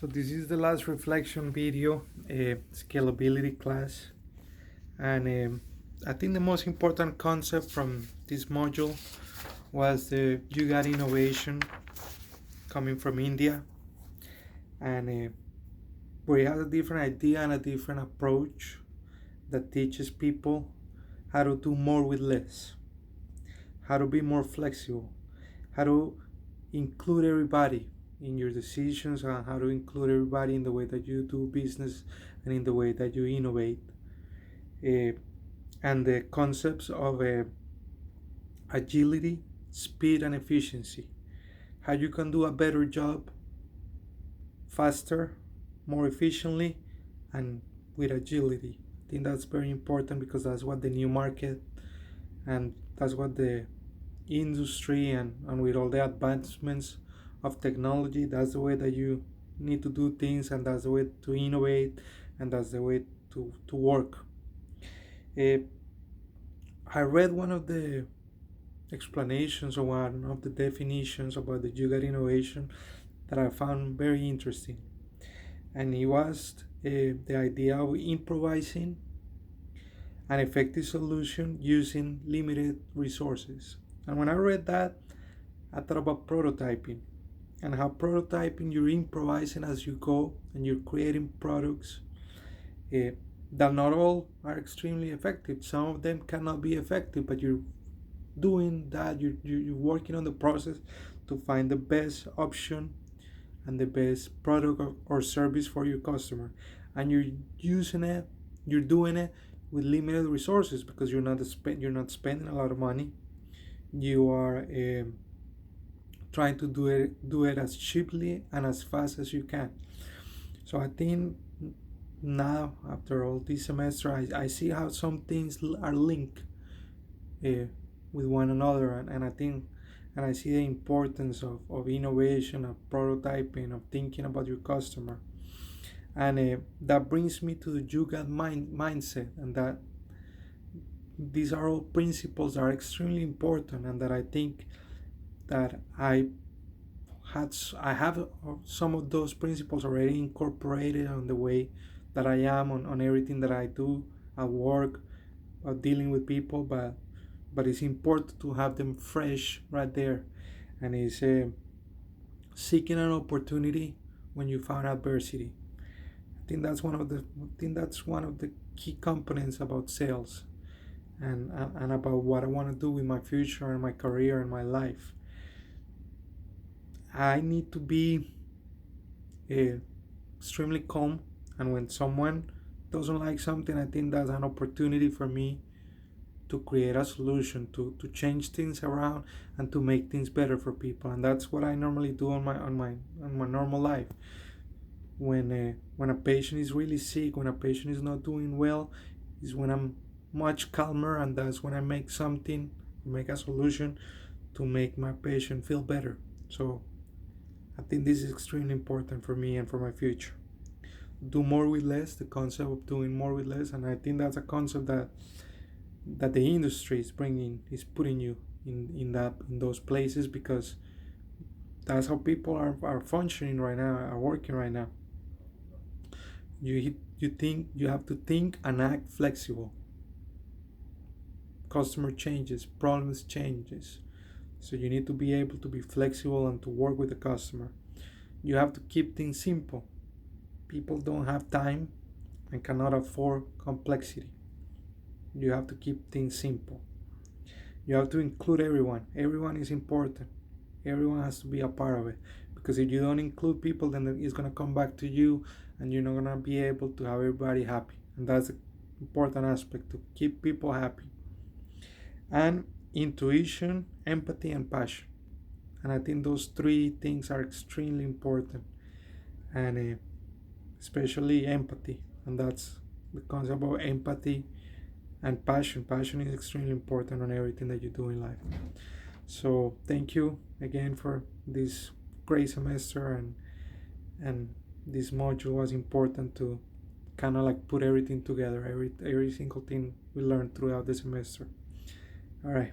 So this is the last reflection video, scalability class, and I think the most important concept from this module was the you got innovation coming from India, and where it has a different idea and a different approach that teaches people how to do more with less, how to be more flexible, how to include everybody in your decisions, and how to include everybody in the way that you do business and in the way that you innovate, uh, and the concepts of agility, speed, and efficiency. How you can do a better job faster, more efficiently, and with agility. I think that's very important because that's what the new market and that's what the industry and with all the advancements of technology, that's the way that you need to do things, and that's the way to innovate, and that's the way to work. uh, I read one of the explanations or one of the definitions about the Yuga innovation that I found very interesting, and it was the idea of improvising an effective solution using limited resources. And when I read that, I thought about prototyping and how prototyping, you're improvising as you go and you're creating products uh, that not all are extremely effective. Some of them cannot be effective, but you're doing that, you're working on the process to find the best option and the best product or service for your customer. And you're using it, you're doing it with limited resources because you're not spending a lot of money. You are trying to do it as cheaply and as fast as you can. So I think now, after all this semester, I see how some things are linked uh, with one another, and I think and I see the importance of innovation, of prototyping, of thinking about your customer. And that brings me to the Yuga mindset, and that these are all principles that are extremely important, and that I think that I have some of those principles already incorporated on the way that I am on everything that I do at work, dealing with people, but it's important to have them fresh right there. And it's seeking an opportunity when you found adversity. I think that's one of the key components about sales, and about what I want to do with my future and my career and my life. I need to be uh, extremely calm, and when someone doesn't like something, I think that's an opportunity for me to create a solution, to change things around and to make things better for people. And that's what I normally do on my normal life. When a patient is really sick, when a patient is not doing well, is when I'm much calmer, and that's when I make a solution to make my patient feel better. So I think this is extremely important for me and for my future. Do more with less, the concept of doing more with less, and I think that's a concept that the industry is putting you in those places, because that's how people are functioning right now, are working right now. You think you have to think and act flexible. Customer changes, problems changes, so you need to be able to be flexible and to work with the customer. You have to keep things simple. People don't have time and cannot afford complexity. You have to keep things simple. You have to include everyone. Everyone is important. Everyone has to be a part of it, because if you don't include people, then it's going to come back to you, and you're not going to be able to have everybody happy. And that's an important aspect, to keep people happy. And intuition, empathy, and passion. And I think those three things are extremely important, and especially empathy. And that's the concept of empathy and passion. Passion is extremely important on everything that you do in life. So thank you again for this great semester, and this module was important to kind of like put everything together, every single thing we learned throughout the semester. All right.